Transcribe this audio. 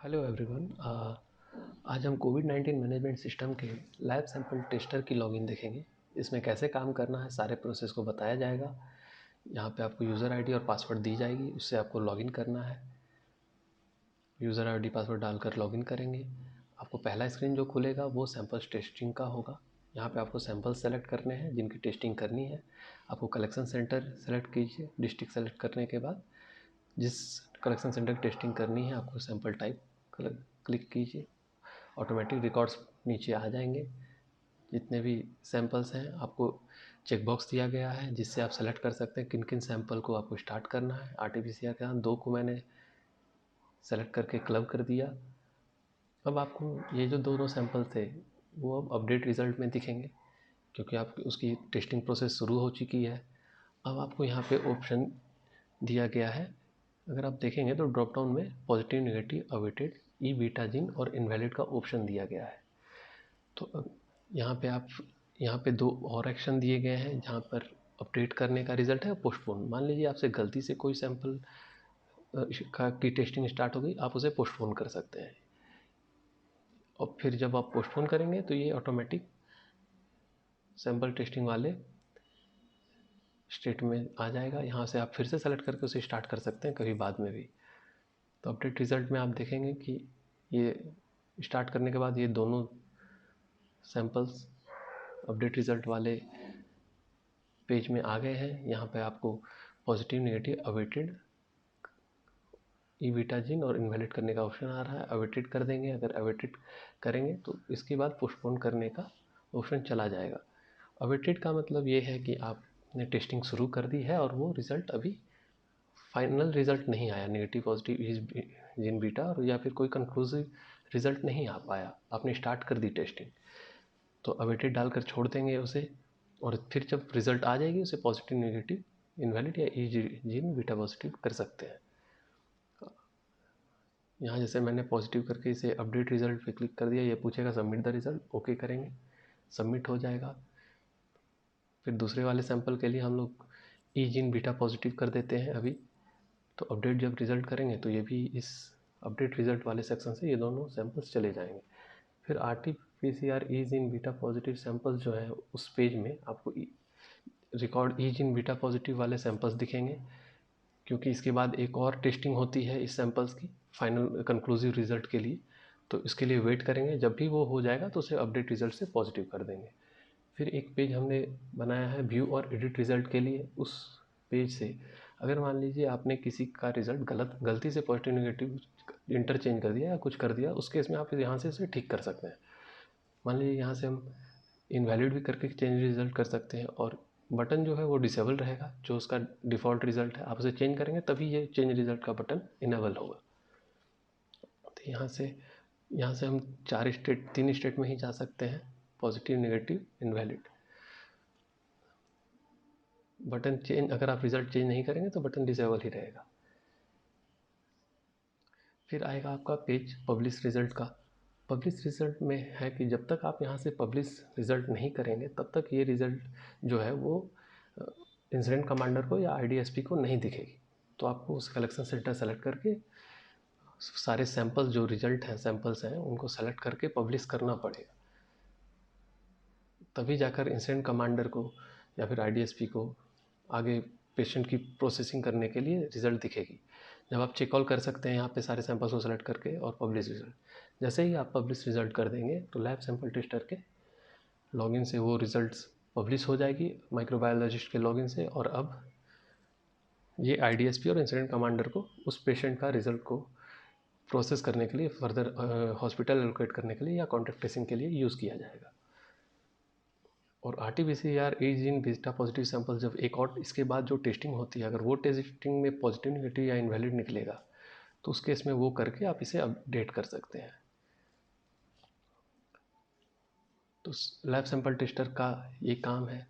Hello everyone. आज हम कोविड-19 management system के लैब सैंपल टेस्टर की लॉगिन देखेंगे। इसमें कैसे काम करना है, सारे प्रोसेस को बताया जाएगा। यहाँ पे आपको यूज़र आईडी और पासवर्ड दी जाएगी, उससे आपको लॉगिन करना है। यूज़र आईडी पासवर्ड डालकर लॉगिन करेंगे। आपको पहला स्क्रीन जो खुलेगा वो सैंपल्स टेस्टिंग का होगा। यहाँ पे आपको सैंपल्स सेलेक्ट करने हैं जिनकी टेस्टिंग करनी है। आपको कलेक्शन सेंटर सेलेक्ट कीजिए। डिस्ट्रिक्ट सेलेक्ट करने के बाद जिस कलेक्शन सेंटर की टेस्टिंग करनी है आपको सैंपल टाइप क्लिक कीजिए। ऑटोमेटिक रिकॉर्ड्स नीचे आ जाएंगे। जितने भी सैंपल्स हैं आपको चेकबॉक्स दिया गया है जिससे आप सेलेक्ट कर सकते हैं किन किन सैंपल को आपको स्टार्ट करना है। आरटीपीसीआर के यहाँ 2 को मैंने सेलेक्ट करके क्लब कर दिया। अब आपको ये जो दोनों सैंपल थे वो अब अपडेट रिज़ल्ट में दिखेंगे क्योंकि आप उसकी टेस्टिंग प्रोसेस शुरू हो चुकी है। अब आपको यहाँ पे ऑप्शन दिया गया है। अगर आप देखेंगे तो ड्रॉप डाउन में पॉजिटिव, नेगेटिव, अवेटेड, ई बीटा जिन और इनवैलिड का ऑप्शन दिया गया है। तो यहाँ पे 2 और एक्शन दिए गए हैं जहाँ पर अपडेट करने का रिज़ल्ट है पोस्टपोन। मान लीजिए आपसे गलती से कोई सैंपल की टेस्टिंग स्टार्ट हो गई, आप उसे पोस्टपोन कर सकते हैं। और फिर जब आप पोस्टपोन करेंगे तो ये ऑटोमेटिक सैंपल टेस्टिंग वाले स्टेट में आ जाएगा। यहाँ से आप फिर से सेलेक्ट करके उसे स्टार्ट कर सकते हैं कभी बाद में भी। तो अपडेट रिज़ल्ट में आप देखेंगे कि ये स्टार्ट करने के बाद ये दोनों सैंपल्स अपडेट रिज़ल्ट वाले पेज में आ गए हैं। यहाँ पे आपको पॉजिटिव, नेगेटिव, अवेटेड, ई बीटा जिन और इनवैलिड करने का ऑप्शन आ रहा है। अवेटेड कर देंगे। अगर अवेटेड करेंगे तो इसके बाद पोस्टपोन करने का ऑप्शन चला जाएगा। अवेटेड का मतलब ये है कि आपने टेस्टिंग शुरू कर दी है और वो रिज़ल्ट अभी फाइनल रिज़ल्ट नहीं आया, नेगेटिव, पॉजिटिव, जिन बीटा, और या फिर कोई कंक्लूसिव रिज़ल्ट नहीं आ पाया, आपने स्टार्ट कर दी टेस्टिंग, तो अवेटेड डालकर छोड़ देंगे उसे। और फिर जब रिज़ल्ट आ जाएगी उसे पॉजिटिव, नेगेटिव, इनवैलिड या ई जिन बीटा पॉजिटिव कर सकते हैं। यहाँ जैसे मैंने पॉजिटिव करके इसे अपडेट रिज़ल्ट पे क्लिक कर दिया, ये पूछेगा सबमिट द रिज़ल्ट, ओके करेंगे, सबमिट हो जाएगा। फिर दूसरे वाले सैंपल के लिए हम लोग ई जिन बीटा पॉजिटिव कर देते हैं अभी। तो अपडेट जब रिज़ल्ट करेंगे तो ये भी इस अपडेट रिज़ल्ट वाले सेक्शन से ये दोनों सैंपल्स चले जाएंगे। फिर आरटीपीसीआर ई जिन बीटा पॉजिटिव सैंपल्स जो है उस पेज में आपको रिकॉर्ड ई जिन बीटा पॉजिटिव वाले सैंपल्स दिखेंगे, क्योंकि इसके बाद एक और टेस्टिंग होती है इस सैंपल्स की फाइनल कंक्लूसिव रिज़ल्ट के लिए। तो इसके लिए वेट करेंगे, जब भी वो हो जाएगा तो उसे अपडेट रिज़ल्ट से पॉजिटिव कर देंगे। फिर एक पेज हमने बनाया है व्यू और एडिट रिज़ल्ट के लिए। उस पेज से अगर मान लीजिए आपने किसी का रिज़ल्ट गलती से पॉजिटिव नेगेटिव इंटरचेंज कर दिया या कुछ कर दिया, उस केस में आप यहाँ से उसे ठीक कर सकते हैं। मान लीजिए यहाँ से हम इनवैलिड भी करके चेंज रिज़ल्ट कर सकते हैं, और बटन जो है वो डिसेबल रहेगा, जो उसका डिफ़ॉल्ट रिज़ल्ट है। आप उसे चेंज करेंगे तभी ये चेंज रिज़ल्ट का बटन इनेबल होगा। तो यहाँ से हम 3 स्टेट में ही जा सकते हैं, positive, negative, invalid. Button change, अगर आप रिज़ल्ट चेंज नहीं करेंगे तो बटन डिसेबल ही रहेगा। फिर आएगा आपका पेज पब्लिश रिज़ल्ट का। पब्लिश रिज़ल्ट में है कि जब तक आप यहाँ से पब्लिश रिज़ल्ट नहीं करेंगे तब तक ये रिज़ल्ट जो है वो इंसिडेंट कमांडर को या आईडीएसपी को नहीं दिखेगी। तो आपको उस कलेक्शन सेंटर सेलेक्ट करके सारे सैंपल जो रिज़ल्ट हैं, सैंपल्स हैं, उनको सेलेक्ट करके पब्लिश करना पड़ेगा। तभी जाकर इंसिडेंट कमांडर को या फिर आईडीएसपी को आगे पेशेंट की प्रोसेसिंग करने के लिए रिज़ल्ट दिखेगी। जब आप चेक ऑल कर सकते हैं यहाँ पे सारे सैंपल्स को सेलेक्ट करके और पब्लिश रिज़ल्ट। जैसे ही आप पब्लिश रिज़ल्ट कर देंगे तो लैब सैंपल टेस्टर के लॉगिन से वो रिज़ल्ट्स पब्लिश हो जाएगी माइक्रोबायोलॉजिस्ट के लॉगिन से। और अब ये आईडीएसपी और इंसिडेंट कमांडर को उस पेशेंट का रिज़ल्ट को प्रोसेस करने के लिए, फर्दर हॉस्पिटल एलोकेट करने के लिए या कॉन्टैक्ट ट्रेसिंग के लिए यूज़ किया जाएगा। और आरटीपीसीआर ई जिन बीटा पॉजिटिव सैंपल जब एक और इसके बाद जो टेस्टिंग होती है, अगर वो टेस्टिंग में पॉजिटिव, नेगेटिव या इनवैलिड निकलेगा तो उस केस में वो करके आप इसे अपडेट कर सकते हैं। तो लैब सैंपल टेस्टर का ये काम है।